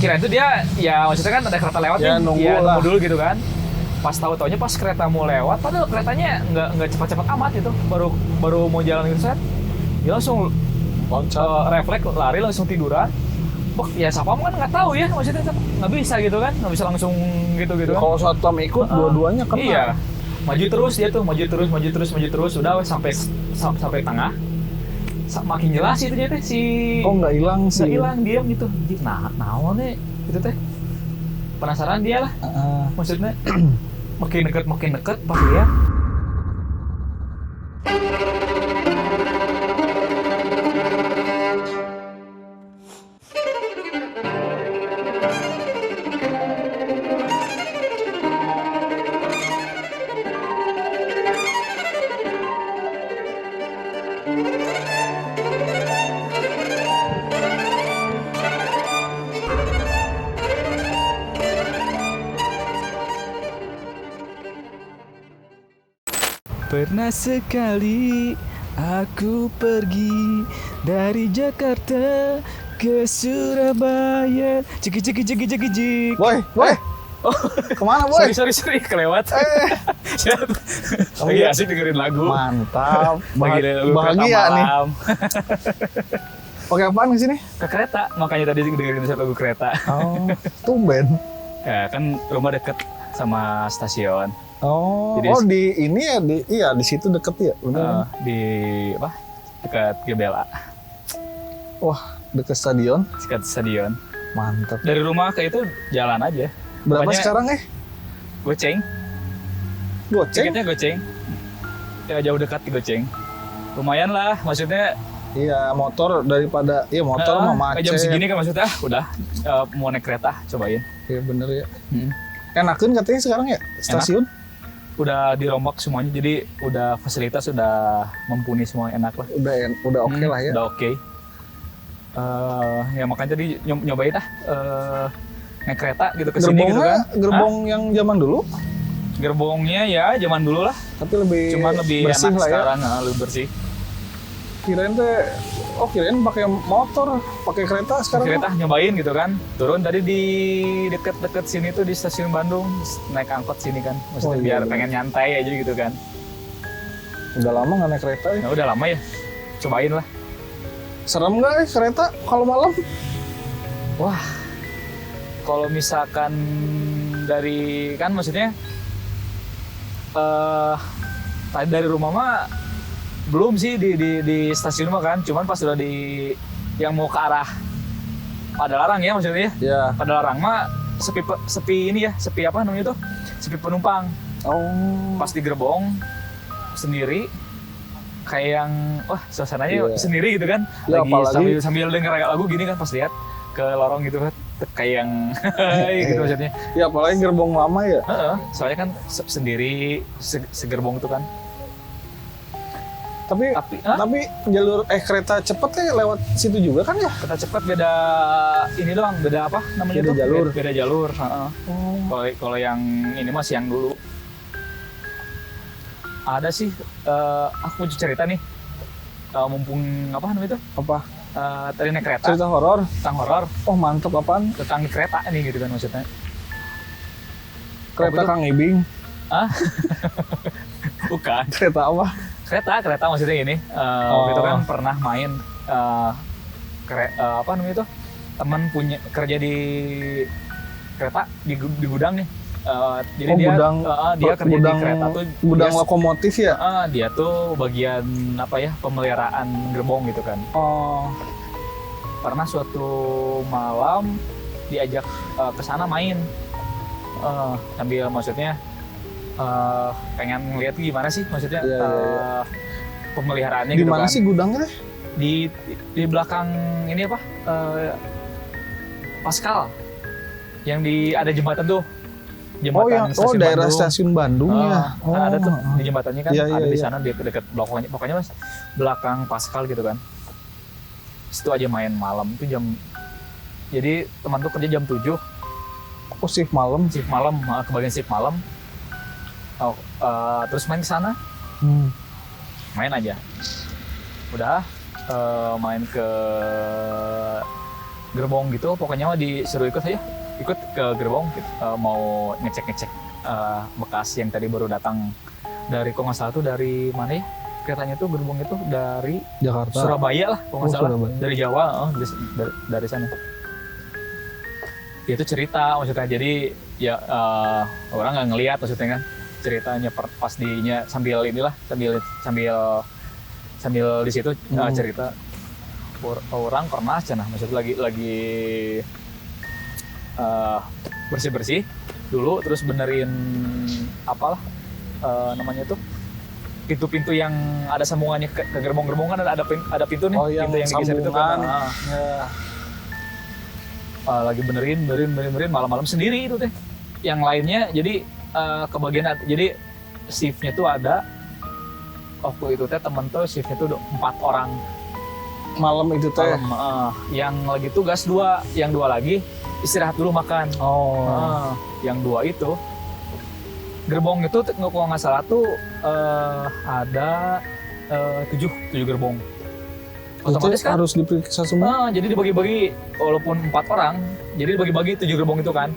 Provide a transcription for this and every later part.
kirain tuh dia ya maksudnya kan ada kereta lewat Ya, nih, nunggu ya lah. nunggu dulu gitu kan. Pas tahu-taunya pas kereta mau lewat, padahal keretanya nggak cepat-cepat amat itu, baru mau jalan gitu set, dia langsung refleks lari langsung tiduran. Oh ya siapa kan nggak tahu ya, maksudnya nggak bisa gitu kan, nggak bisa langsung gitu kan. Kalau satpam ikut dua-duanya kena. Iya, maju terus dia tuh, maju terus, udah sampai tengah. Makin jelas itu teh si. Oh nggak hilang sih. Nggak hilang, diam gitu. Nah, naonnya itu teh. Penasaran dia lah. Maksudnya makin deket pas dia. Pernah sekali aku pergi dari Jakarta ke Surabaya. Cik. Boy. Kemana boy? Sorry, kelewat. Lagi asik dengerin lagu. Mantap. Lagi lagu Bahagia kereta nih. malam. Pakai apaan ke sini? Ke kereta, makanya tadi dengerin lagu kereta. Oh, tumben. Ya kan rumah deket sama stasiun. Oh, Jadi- di ini ya di situ deket ya, benar. Di apa? Dekat GBLA, Wah, deket stadion. dekat stadion. Mantap. Dari rumah ke itu jalan aja. Berapa Pokoknya sekarang Goceng. Goceng? Tiketnya goceng. Ya jauh dekat di goceng. Lumayan lah, maksudnya Iya, motor daripada motor mah macet. jam segini kan maksudnya udah mau naik kereta, cobain. Iya bener ya. Hmm. Enakan katanya sekarang ya stasiun. Udah dirombak semuanya, jadi udah fasilitas udah mumpuni semua, enak lah. Udah oke lah ya. Udah oke. Ya makanya tadi nyobain naik kereta gitu ke sini gitu kan. Gerbong yang zaman dulu, Gerbongnya ya zaman dulu lah, tapi lebih cuman lebih bersih enak lah ya. sekarang, lebih bersih. Kirain pakai motor, pakai kereta sekarang. Kereta nyobain gitu kan, turun tadi di deket-deket sini tuh di stasiun Bandung, naik angkot sini kan, maksudnya biar pengen nyantai aja gitu kan. Udah lama nggak naik kereta ya. Ya udah lama ya, cobain lah. Serem nggak kereta kalau malam? Wah, kalau misalkan dari kan maksudnya tadi dari rumah mah belum sih di stasiun mah kan, cuman pas udah di yang mau ke arah Padalarang ya maksudnya. Ya. Padalarang mah sepi ini ya, sepi apa namanya tuh? Sepi penumpang. Oh. Pas di gerbong sendiri kayak yang suasananya sendiri gitu kan. Ya, Lagi apalagi sambil denger lagu gini kan pas lihat ke lorong gitu kan. Kayak yang gitu maksudnya. Ya apalagi gerbong lama ya. Soalnya kan sendiri segerbong itu kan. Tapi jalur kereta cepet ya lewat situ juga kan ya? Kereta cepat beda ini doang, beda apa namanya Beda tuh? jalur. Beda jalur. Kalau yang ini mas yang dulu. Ada sih, aku mau cerita nih. Mumpung apa namanya itu? Apa? Tadi naik kereta. Cerita horor? Tentang horor. Oh mantap, apaan? Tentang kereta nih gitu kan maksudnya. Kereta Kang Ibing? Ah? Bukan. Kereta apa? Kereta maksudnya gini. Waktu itu kan pernah main apa namanya itu? Teman punya kerja di kereta di gudang nih. Jadi dia kerja di kereta tuh gudang lokomotif ya? Dia tuh bagian apa ya, pemeliharaan gerbong gitu kan. Oh. Pernah suatu malam diajak ke sana main. Sambil maksudnya pengen ngeliat gimana sih maksudnya pemeliharaannya di gitu mana kan. sih gudangnya? Di belakang ini apa? Pascal. Yang ada jembatan tuh. Jembatan stasiun daerah Bandung. stasiun Bandung ya. Kan ada tuh di jembatannya kan, ada di iya. sana di dekat pokoknya mas belakang Pascal gitu kan. Situ aja main malam itu jadi teman tuh kerja jam 7. Oh, shift malam. Shift malam, kebagian shift malam. Terus main ke sana. Main aja. Udah main ke gerbong gitu, pokoknya mah disuruh ikut aja, ikut ke gerbong mau ngecek bekas yang tadi baru datang dari, kok nggak salah tuh dari mana ya keretanya tuh, gerbong itu dari Jakarta. Surabaya lah kok nggak salah, Surabaya. dari Jawa, dari sana. Itu cerita maksudnya, jadi ya orang nggak ngelihat maksudnya kan, ceritanya pas dinya sambil inilah, sambil di situ cerita orang pernah cenah, maksudnya lagi bersih dulu, terus benerin apalah namanya tuh pintu-pintu yang ada sambungannya ke gerbong-gerbong kan, ada pintu nih, pintu yang digeser itu kan. Lagi benerin malam-malam sendiri itu teh. Yang lainnya jadi kebagian, jadi shiftnya tuh ada waktu itu teh, temen tuh shiftnya tuh 4 orang Malam itu teh. yang lagi tugas 2, yang 2 lagi istirahat dulu makan. Yang 2 itu gerbong itu kalau nggak salah tuh ada 7 gerbong. Otomatis kan harus diperiksa semua. jadi dibagi-bagi, walaupun 4 orang, jadi dibagi-bagi 7 gerbong itu kan.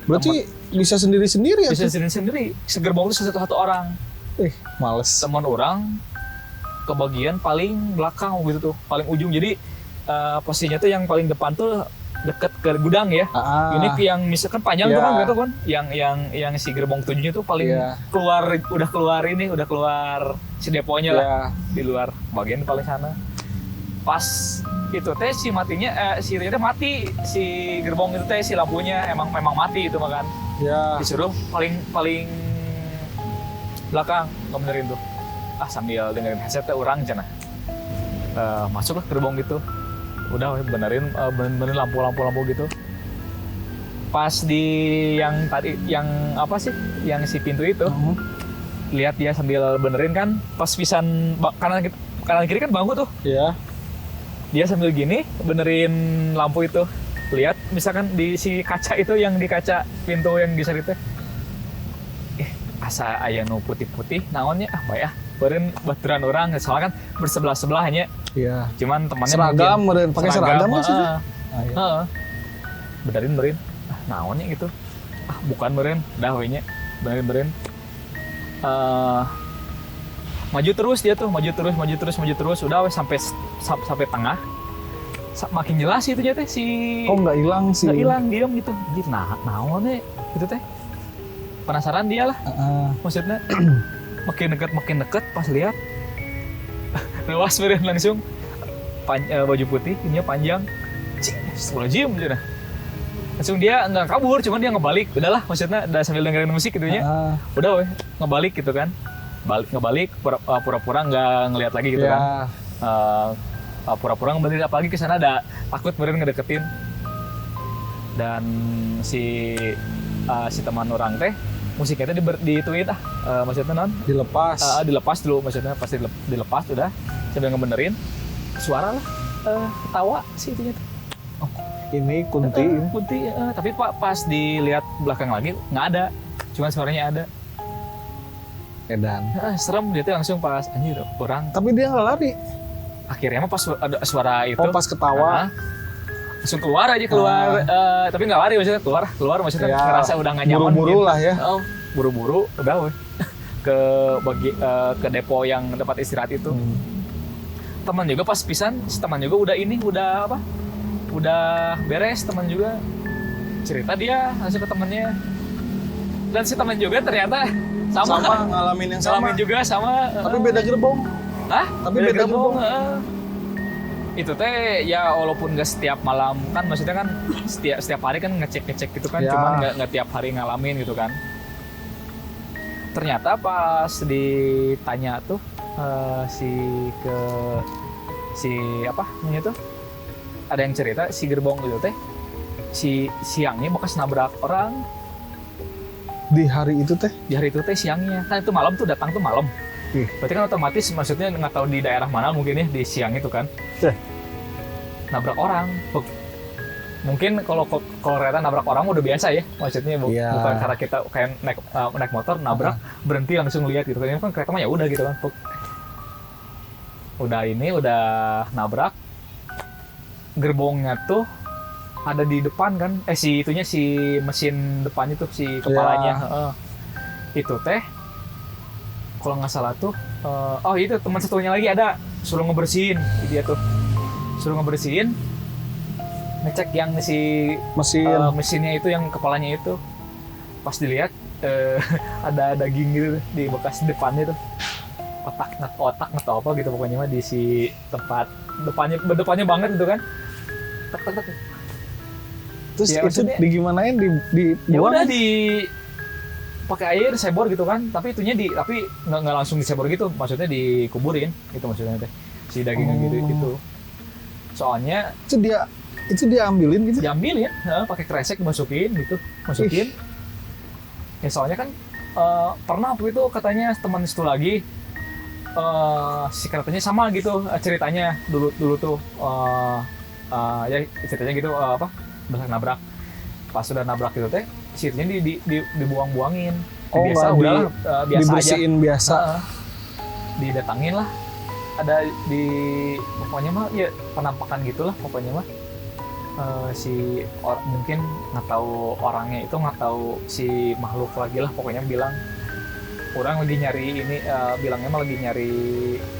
Berarti bisa sendiri-sendiri ya? Bisa sendiri-sendiri. Segerbong itu satu orang. Males. Teman orang kebagian paling belakang gitu tuh, paling ujung. Jadi posisinya tuh yang paling depan tuh deket ke gudang ya. Ini yang misalkan panjang tuh kan gitu kan. Yang si gerbong 7-nya tuh paling udah keluar si deponya lah di luar, bagian paling sana. Pas itu teh si matinya si teh mati, si gerbong itu teh si lampunya memang mati itu makan. Disuruh paling belakang nggak benerin tuh. Sambil dengerin headset teh orang cenah. Masuklah ke gerbong gitu. Udah benerin lampu gitu. Pas di yang tadi yang apa sih? Yang si pintu itu. Lihat dia sambil benerin kan, pas pisan kanan kiri kan bangku tuh. Dia sambil gini benerin lampu itu. Lihat misalkan di si kaca itu, yang di kaca pintu yang geser itu. Asa aya nu putih-putih naonnya bae beureun baturan orang, soalnya kan bersebelah-sebelahnya. Cuman temannya seragam, meureun pakai seragam maksudnya. Benerin naonnya gitu. Bukan meureun, dah we nya. Benerin. Maju terus dia tuh, maju terus, udah we sampai tengah. Makin jelas itu teh si nggak hilang sih. Nggak hilang, diam gitu. Anjir, naonnya gitu teh. Penasaran dia lah. Maksudnya makin deket pas lihat luas beren langsung baju putih, ininya panjang. Astagfirullahaladzim gitu nah. Langsung dia nggak kabur, cuman dia ngebalik. Udahlah, maksudnya udah sambil dengerin musik gitu nya. Udah weh, ngebalik gitu kan. Ngebalik pura-pura nggak ngelihat lagi gitu kan. Pura-pura ngebalik, apalagi kesana ada takut beren ngedeketin. Dan si teman orang teh musiknya teh dituit maksudnya non dilepas dulu, maksudnya pasti dilepas udah sambil ngebenerin suara lah ketawa sih itunya tuh. Ini kunti tapi pas dilihat belakang lagi nggak ada, cuma suaranya ada. Edan. Serem dia tuh langsung pas anjir orang. Tapi dia nggak lari. Akhirnya mah pas ada suara itu. Pas ketawa. Langsung keluar tapi nggak lari, maksudnya keluar maksudnya ngerasa udah nggak nyaman. Buru-buru lah ya. Buru-buru udah weh ke depo yang tempat istirahat itu. Teman juga pas pisan, si teman juga udah beres, teman juga cerita dia langsung ke temannya, dan si teman juga ternyata sama ngalamin yang sama. Ngalamin juga sama. Tapi beda gerbong. Tapi beda gerbong. Itu teh ya walaupun nggak setiap malam kan, maksudnya kan setiap hari kan ngecek gitu kan, cuman nggak tiap hari ngalamin gitu kan. Ternyata pas ditanya tuh namanya tuh ada yang cerita si gerbong itu teh siangnya bekas nabrak orang. Di hari itu teh Siangnya kan, itu malam tuh datang tuh malam. Berarti kan otomatis maksudnya nggak tahu di daerah mana mungkin ya di siang itu kan. Nabrak orang. Mungkin kalau kereta nabrak orang udah biasa ya, maksudnya bukan karena kita kayak naik motor nabrak berhenti langsung lihat gitu kan. Ini kan kereta mah ya udah gitu kan. Udah nabrak, gerbongnya tuh ada di depan kan, si itunya si mesin depannya tuh si kepalanya. Heeh. Itu teh kalau nggak salah tuh oh itu teman satunya lagi ada suruh ngebersihin dia tuh suruh ngebersihin ngecek yang si mesinnya itu yang kepalanya itu pas dilihat ada daging gitu di bekas depannya tuh otak atau apa gitu pokoknya mah di si tempat depannya banget itu kan tek. Terus ya, itu digimanain ya dibuang? udah di pakai air sebor gitu kan tapi itunya tapi nggak langsung disebor gitu maksudnya dikuburin gitu maksudnya teh si dagingnya gitu soalnya itu dia ambilin gitu diambil ya pakai kresek masukin ya soalnya kan pernah waktu itu katanya teman itu lagi si keretanya sama gitu ceritanya dulu tuh ya ceritanya gitu nabrak pas sudah nabrak gitu teh sirnya dibuang-buangin. Biasa udahlah biasa dibersihin aja. Biasa. Didatangin lah. Ada di pokoknya mah ya penampakan gitulah pokoknya mah. Mungkin nggak tahu orangnya itu nggak tahu si makhluk lagi lah pokoknya bilang orang lagi nyari ini bilangnya mah lagi nyari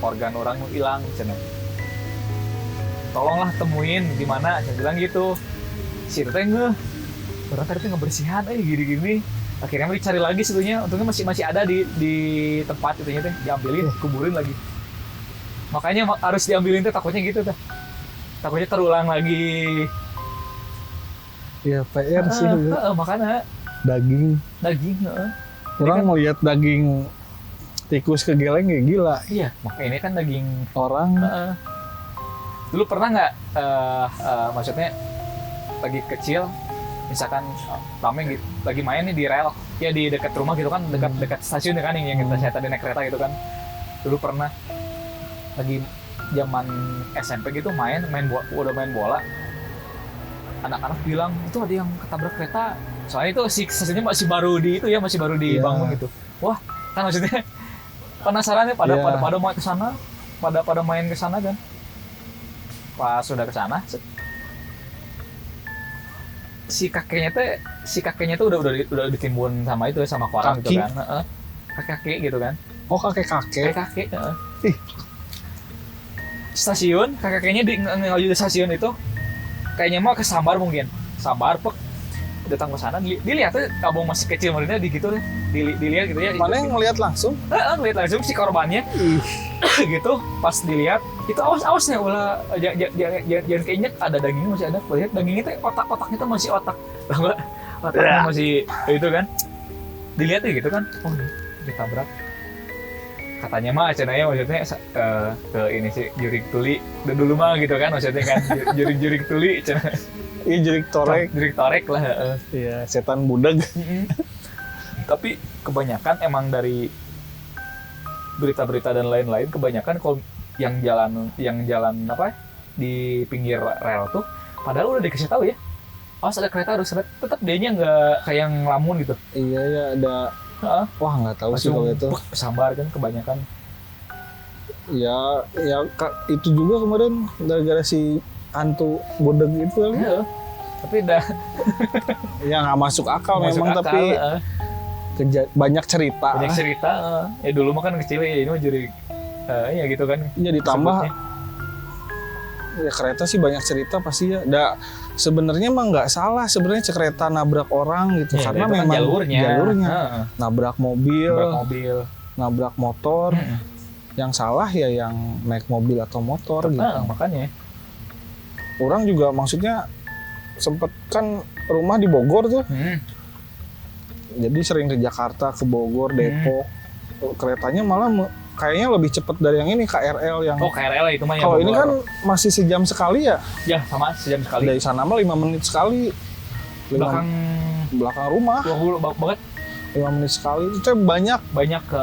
organ orang hilang cenah. Tolonglah temuin di mana saya bilang gitu. Si teh orang tadi ngebersihan gini akhirnya dicari lagi sebetulnya untungnya masih ada di tempat itunya teh diambilin kuburin lagi makanya harus diambilin teh takutnya gitu teh takutnya terulang lagi ya PR sih makanya daging orang kan, melihat daging tikus kegeleng ya gila iya makanya ini kan daging orang dulu pernah nggak maksudnya lagi kecil misalkan rame gitu, lagi main nih di rel ya di dekat rumah gitu kan dekat stasiun kan yang kita saya tadi naik kereta gitu kan dulu pernah lagi zaman SMP gitu main bola anak-anak bilang itu ada yang ketabrak kereta soalnya itu stasiunnya masih baru dibangun gitu wah kan maksudnya penasaran ya pada mau ke sana pada main ke sana kan pas sudah ke sana si kakeknya tuh udah ditimbun sama itu sama koran gitu kan kakek gitu kan kakek stasiun kakeknya di stasiun itu kayaknya mah kesambar pek datang ke sana dilihat tuh kabung masih kecil muridnya di gitu dilihat gitu ya mana yang ngelihat langsung ngelihat langsung si korbannya gitu pas dilihat itu awas-awasnya ulah jangan keinjek ada dagingnya masih ada lihat dagingnya tuh otaknya tuh masih otaknya masih itu kan dilihat ya gitu kan oh ditabrak katanya mah cenanya maksudnya ke ini sih jurik tuli dulu mah gitu kan maksudnya kan jurik tuli cenah iya jurik torek lah iya setan budag tapi kebanyakan emang dari berita-berita dan lain-lain kebanyakan kalau yang jalan apa di pinggir rel tuh padahal udah dikasih tahu ya awas ada kereta harus tetap dianya nggak kayak yang ngelamun gitu iya ya ada wah nggak tahu sih kalau itu sambar kan kebanyakan ya itu juga kemarin gara-gara si hantu bodeg itu kali ya tapi dah ya nggak masuk akal memang tapi banyak cerita ya dulu mah kan kecil ya ini mah jadi ya gitu kan ya ditambah ya kereta sih banyak cerita pasti ya sebenarnya mah nggak salah sebenarnya kereta nabrak orang gitu ya, karena memang jalurnya nabrak mobil nabrak motor yang salah ya yang naik mobil atau motor gitu makanya orang juga maksudnya sempet kan rumah di Bogor tuh jadi sering ke Jakarta ke Bogor Depok keretanya malah kayaknya lebih cepat dari yang ini KRL yang KRL itu mah kalau ini kan masih sejam sekali ya sama sejam sekali dari sana mah 5 menit sekali belakang rumah 20 banget 5 menit sekali itu teh banyak ke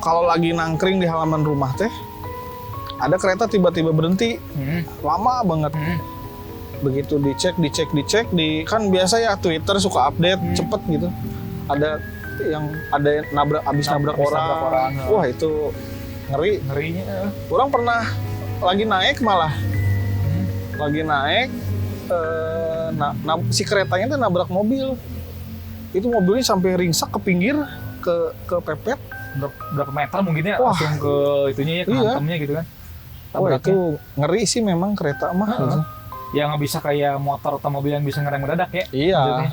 kalau lagi nangkring di halaman rumah teh ada kereta tiba-tiba berhenti lama banget begitu dicek kan biasa ya Twitter suka update cepet gitu ada nabrak orang. Wah itu ngerinya orang pernah lagi naik si keretanya tuh nabrak mobil. Itu mobilnya sampai ringsek ke pinggir, ke pepet. Berapa meter mungkin ya, Wah. langsung ke itunya ya, ke Iya. hantamnya gitu kan. Oh Tabraknya. itu ngeri sih memang kereta mah. Heeh. Gitu. Ya nggak bisa kayak motor atau mobil yang bisa ngerem mendadak ya. Iya. Maksudnya.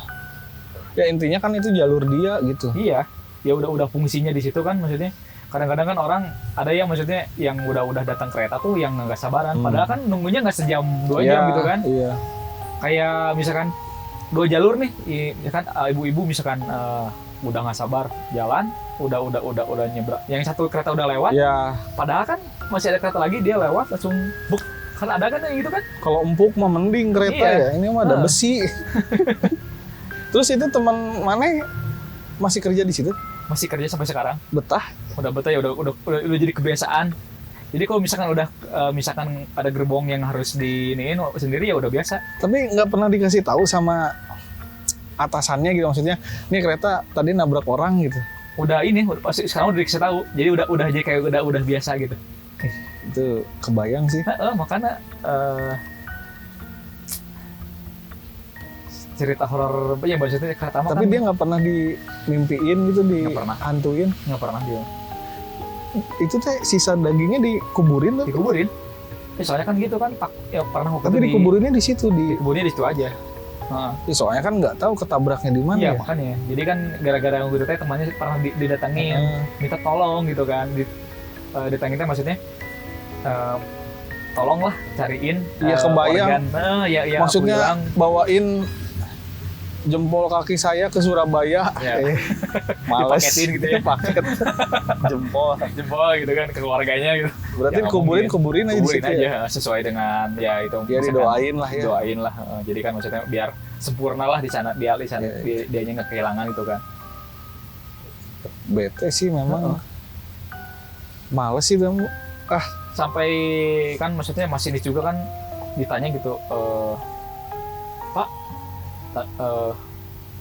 Ya intinya kan itu jalur dia gitu. Iya, ya udah fungsinya di situ kan maksudnya. Kadang-kadang kan orang ada yang maksudnya yang udah datang kereta tuh yang nggak sabaran. Padahal kan nunggunya nggak sejam 2 jam gitu kan. Iya. Kayak misalkan 2 jalur nih, ya kan ibu-ibu misalkan udah nggak sabar jalan, udah nyebrang. Yang satu kereta udah lewat, Ya padahal kan masih ada kereta lagi dia lewat langsung buk. Kan ada kan yang gitu kan? kalau empuk mah mending kereta Iya. ya. Ini mah ada Heeh. besi. Terus itu teman mana masih kerja di situ? Masih kerja sampai sekarang. Betah? Udah betah ya udah jadi kebiasaan. Jadi kalau misalkan udah misalkan ada gerbong yang harus diiniin sendiri ya udah biasa. Tapi nggak pernah dikasih tahu sama atasannya gitu, maksudnya ini kereta tadi nabrak orang gitu. Udah ini pasti sekarang udah dikasih tahu. Jadi udah aja kayak udah biasa gitu. Itu kebayang sih. Makanya cerita horor ya maksudnya kereta mah Tapi kan dia nggak pernah dimimpiin gitu, Nggak pernah. dihantuin. nggak pernah dia Itu teh sisa dagingnya dikuburin tuh. dikuburin. Ya, soalnya kan gitu kan ya pernah waktu Tapi itu dikuburinnya di situ dikuburinnya di situ aja. Heeh. Ya, soalnya kan nggak tahu ketabraknya di mana Iya ya. makanya. Jadi kan gara-gara gitu teh temannya pernah didatangin, Heeh. minta tolong gitu kan. Ditanya teh maksudnya tolonglah cariin Iya, kebayang. organ. Ya aku Maksudnya bilang, bawain jempol kaki saya ke Surabaya. Ya. Males. Dipaketin gitu ya. Paket jempol. jempol gitu kan ke keluarganya gitu. Berarti Ya, nggak kuburin aja di Kuburin situ aja ya. sesuai dengan ya itu. Ya misalkan didoain lah ya. Doain lah. Jadi kan maksudnya biar sempurna lah di sana dia Iya. dianya nggak kehilangan gitu kan. Bete sih memang. Males sih kamu. Sampai kan maksudnya masinis juga kan ditanya gitu, Pak,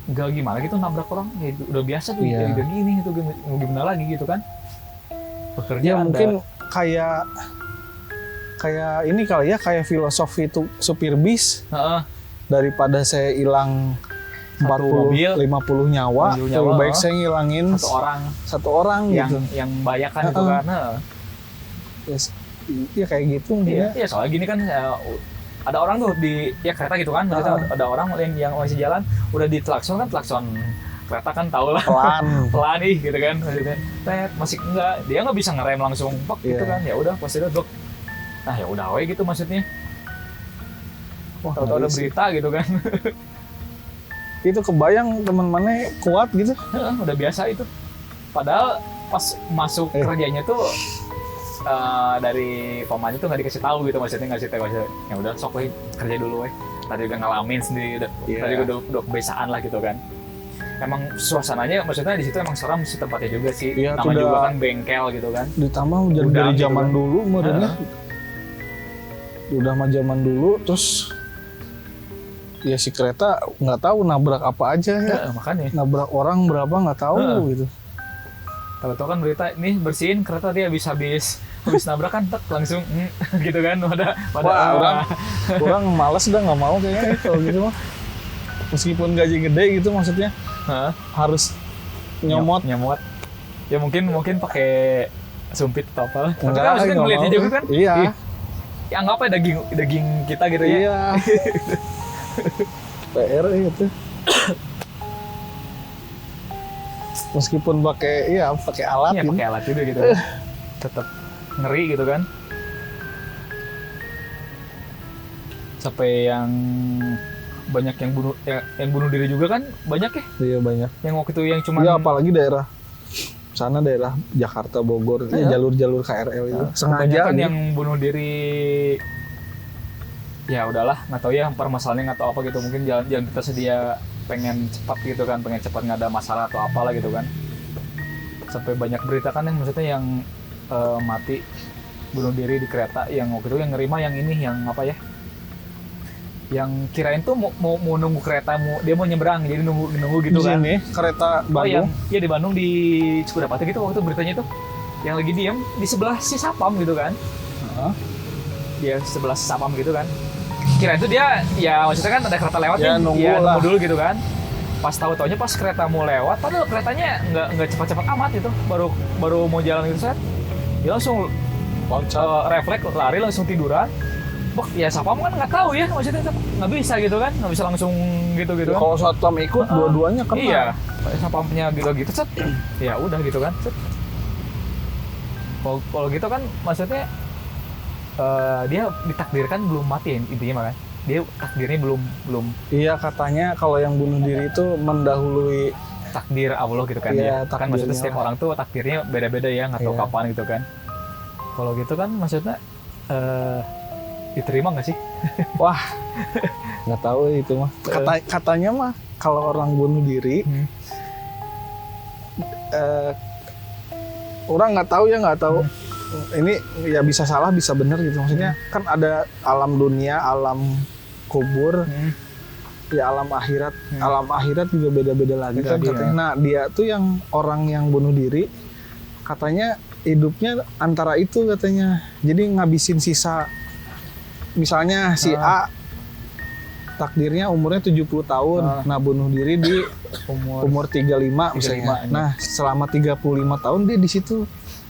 nggak gimana gitu nabrak orang, ya udah biasa tuh, Iya. ya udah gini gitu, mau gimana lagi gitu kan? Bekerja Ya ada. mungkin kayak ini kali ya, kayak filosofi itu supir bis, Heeh. daripada saya hilang Satu 40 mobil, 50 nyawa, 50 lebih nyawa, baik saya ngilangin satu orang gitu. yang bayakan gitu Heeh. kan. Heeh. Ya kayak gitu mungkin Iya, ya. iya soalnya gini kan ada orang tuh di ya kereta gitu kan, maksudnya ada orang yang masih jalan udah ditlakson kan, klakson kereta kan tau lah Pelan. pelan nih gitu kan maksudnya. Masih enggak, dia nggak bisa ngerem langsung pak gitu Iya. kan, ya udah pasti udah blok. Nah ya udah we gitu maksudnya. Wah, Tahu-tahu ada ngeri sih. berita gitu kan. Itu kebayang teman mana kuat gitu. Udah biasa itu. Padahal pas masuk kerjanya tuh dari pamannya tuh nggak dikasih tahu gitu, maksudnya ngasih tahu aja ya udah sok we kerja dulu we. Tadi juga ngalamin sendiri, Iya. tadi udah kebiasaan lah gitu kan. Emang suasananya maksudnya di situ emang seram sih tempatnya juga sih. Iya, Nama sudah- juga kan bengkel gitu kan. Ditambah dari Udang gitu zaman kan. dulu merenya. Udah mah zaman dulu, terus ya si kereta nggak tahu nabrak apa aja ya. Makanya Nabrak orang berapa nggak tahu gitu. tahu-tahu kan berita ini bersihin kereta dia habis nabrak kan tek langsung gitu kan pada Wah, orang malas udah nggak mau kayaknya kalau gitu mah. Meskipun gaji gede gitu maksudnya Hah? harus nyomot. nyomot ya mungkin pakai sumpit atau apa. Tapi Enggak, kan maksudnya nggak ngeliatnya mau. juga kan. Iya. Ya anggap aja daging kita gitu ya. Iya. PR itu. Meskipun pakai alat Iya gitu. pakai alat juga gitu. Tetap ngeri gitu kan. Sampai yang banyak yang bunuh diri juga kan banyak ya. Iya banyak. Yang waktu itu yang cuma Iya apalagi daerah sana, daerah Jakarta, Bogor, ya, jalur-jalur KRL itu sengaja kan gitu. yang bunuh diri. Ya udahlah, nggak tahu ya permasalahannya nggak tahu apa gitu, mungkin jalan kita sedia pengen cepat gitu kan, pengen cepat nggak ada masalah atau apalah gitu kan. Sampai banyak berita kan yang maksudnya yang mati bunuh diri di kereta, yang waktu itu yang nerima yang ini yang apa ya, yang kirain tuh mau nunggu kereta, dia mau nyebrang jadi nunggu gitu Di kan. sini kereta Yang Bandung. ya di Bandung di Cikudapati gitu waktu itu beritanya tuh, yang lagi diem di sebelah si Sapam gitu kan. Heeh. Dia sebelah Sapam gitu kan. kira itu dia ya maksudnya kan ada kereta lewat Ya, nih, nunggu ya lah. nunggu dulu gitu kan. Pas tahu-taunya pas kereta mau lewat, padahal keretanya nggak cepat-cepat amat itu, baru mau jalan gitu set, dia langsung refleks lari langsung tiduran. Bok, ya sapam kan nggak tahu ya, maksudnya nggak bisa gitu kan, nggak bisa langsung gitu kan. Kalau satpam ikut dua-duanya kena. Iya, sapamnya gitu set, ya udah gitu kan. Set. Kalau gitu kan maksudnya dia ditakdirkan belum mati ya, intinya kan. Dia takdirnya belum Iya, katanya kalau yang bunuh diri itu mendahului takdir Allah gitu kan. Iya, ya. Kan maksudnya takdirnya setiap orang tuh takdirnya beda-beda ya, nggak tahu Iya. kapan gitu kan. Kalau gitu kan maksudnya diterima nggak sih? wah, nggak tahu itu mah. Katanya mah kalau orang bunuh diri, orang nggak tahu. Ini ya bisa salah bisa benar gitu. Maksudnya kan ada alam dunia, alam kubur, ya alam akhirat. Alam akhirat juga beda-beda lagi kan Beda-beda. katanya. Nah, dia tuh yang orang yang bunuh diri katanya hidupnya antara itu katanya. Jadi ngabisin sisa, misalnya si A takdirnya umurnya 70 tahun. Nah, bunuh diri di umur 35 misalnya. 35, Nah, selama 35 tahun dia di situ.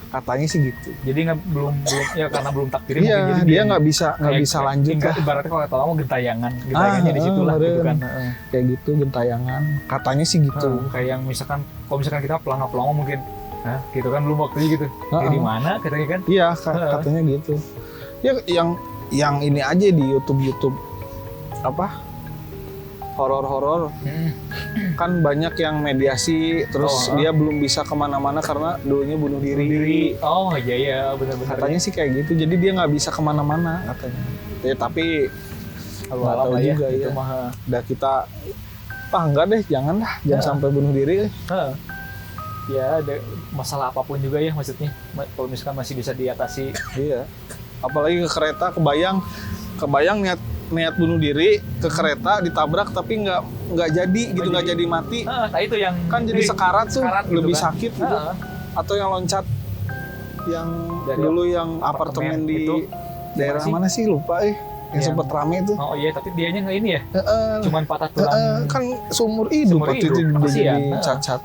Katanya sih gitu. Jadi belum ya karena belum takdirnya Iya, mungkin jadi dia nggak bisa lanjut lah. Ibaratnya kalau kata lama gentayangannya di situ lah gitu meren. kan. Kayak gitu gentayangan. Katanya sih gitu. Kayak yang misalkan kalau misalkan kita pelangga mungkin, gitu kan belum waktunya gitu. Kayak di mana katanya kan? Iya, katanya gitu. Ya yang ini aja di YouTube apa? Horor-horor. Kan banyak yang mediasi terus dia belum bisa kemana-mana karena dulunya bunuh diri. Oh iya benar-benar. Katanya sih kayak gitu. Jadi dia nggak bisa kemana-mana katanya. Ya tapi nggak tahu juga ya. Udah kita enggak deh, jangan sampai bunuh diri. Ya ada masalah apapun juga ya maksudnya. Kalau misalkan masih bisa diatasi. Iya. Apalagi ke kereta, kebayang niat bunuh diri ke kereta ditabrak tapi nggak jadi gitu, nggak jadi mati. Nah itu yang Kan jadi sekarat tuh gitu lebih kan. sakit gitu. Atau yang loncat yang Dari dulu yang apartemen di itu, daerah mana sih lupa yang sempet rame tuh. Oh iya, tapi dianya nggak ini ya. Cuman patah tulang. Kan seumur hidup waktu itu dia kasihan. jadi cacat.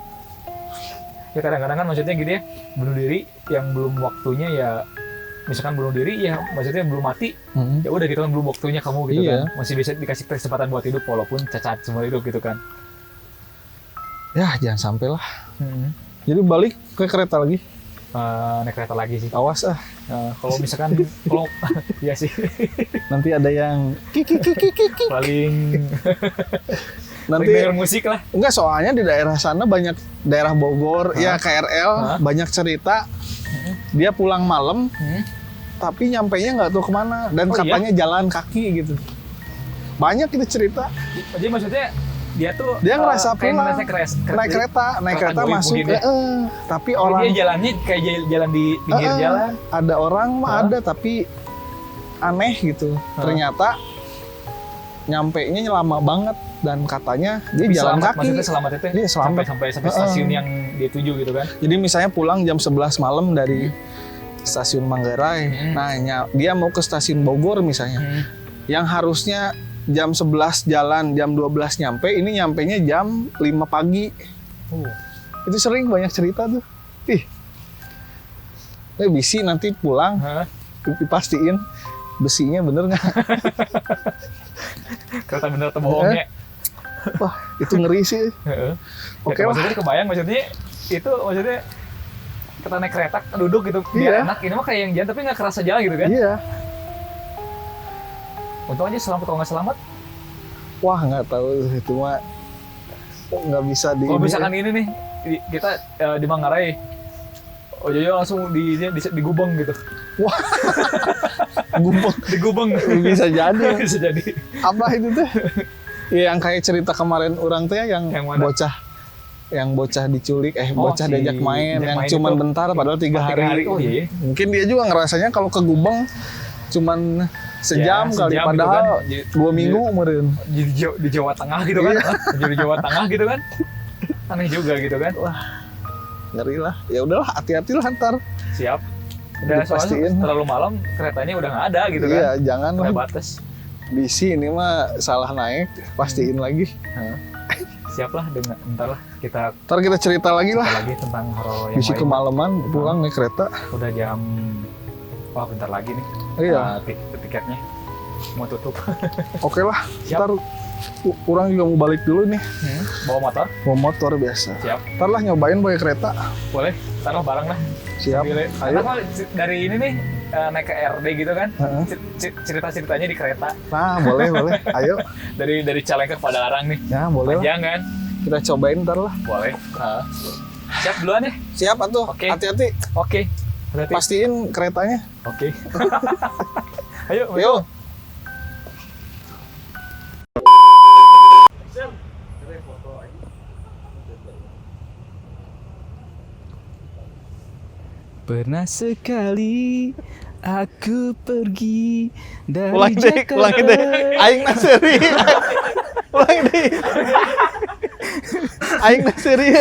Ya kadang-kadang kan maksudnya gitu ya, bunuh diri yang belum waktunya ya, misalkan bunuh diri ya maksudnya belum mati, ya udah gitu kan belum waktunya kamu gitu Iya. kan, masih bisa dikasih kesempatan buat hidup walaupun cacat semua hidup gitu kan. Ya jangan sampai lah. Jadi balik ke kereta lagi. Naik kereta lagi sih. Awas Kalau misalkan kalau ya sih nanti ada yang paling nanti denger musik lah. enggak, soalnya di daerah sana banyak, daerah Bogor ya KRL banyak cerita dia pulang malam tapi nyampainya nggak tahu kemana dan katanya jalan kaki gitu. Banyak itu cerita. Jadi maksudnya dia ngerasa kayak pulang naik kereta goib masuk mungkin ya. tapi Orang orang dia jalannya kayak jalan di pinggir jalan. ada orang mah ada tapi aneh gitu. Ternyata nyampainya lama banget dan katanya dia Tapi jalan selamat, kaki. maksudnya selamat itu Iya, selamat. sampai stasiun yang dia tuju gitu kan. Jadi misalnya pulang jam 11 malam dari stasiun Manggarai. Nah, dia mau ke stasiun Bogor misalnya. Yang harusnya jam 11 jalan, jam 12 nyampe, ini nyampenya jam 5 pagi. Itu sering banyak cerita tuh. Bisi nanti pulang, dipastiin besinya bener nggak? Kereta bener atau bohong ya. Wah, itu ngeri sih. Oke lah. Maksudnya kebayang maksudnya itu maksudnya kita naik kereta duduk gitu biar enak, ini mah kayak yang jalan tapi nggak kerasa jalan gitu kan. Iya. Untung aja selamat atau nggak selamat. Wah, nggak tahu itu mah nggak bisa di. Kalau misalkan ini nih kita di Manggarai, Jojo langsung digubeng gitu. Wah, gubeng. Digubeng. Bisa jadi. Bisa jadi. Apa itu tuh? Ya, yang kayak cerita kemarin orang tuh ya, yang bocah diculik, bocah diajak main, yang cuman bentar padahal 3 hari. Oh iya. Mungkin dia juga ngerasanya kalau ke Gubeng cuman sejam kali, sejam padahal gitu kan. 2 minggu meureun. Di Jawa Tengah gitu kan. Jadi Jawa Tengah gitu kan. Aneh juga gitu kan. Wah, ngeri lah. Ya udahlah, hati-hati lah ntar. Siap. Udah soalnya terlalu malam keretanya udah nggak ada gitu kan. Iya, jangan lah. Udah batas. Bisi ini mah salah naik, pastiin lagi. Siap lah, dengan ntar lah kita Ntar kita cerita lagi lah. lagi tentang hal yang Bisi lain. kemalaman pulang naik kereta. Udah jam, wah bentar lagi nih. Iya. Tiketnya mau tutup. Oke lah. Siap. Ntar orang juga mau balik dulu nih. Bawa motor? Mau motor biasa. Siap. Ntar lah nyobain pakai kereta. Boleh. Ntar lah bareng lah. Siap. Ayo. Ayo. Dari ini nih naik ke RD gitu kan, Heeh. cerita-ceritanya di kereta. Nah, boleh. Ayo. Dari Calengka ke Padalarang nih. Ya, boleh lah. Panjang kan? Kita cobain ntar lah. Boleh. Siap duluan ya? Siap atuh. Oke. Hati-hati. Oke. Berarti. Pastiin keretanya. Oke. Ayo. Yuk. Pernah sekali aku pergi dari Ulang deh. Aing naseri. Ulang deh. Aing naseri.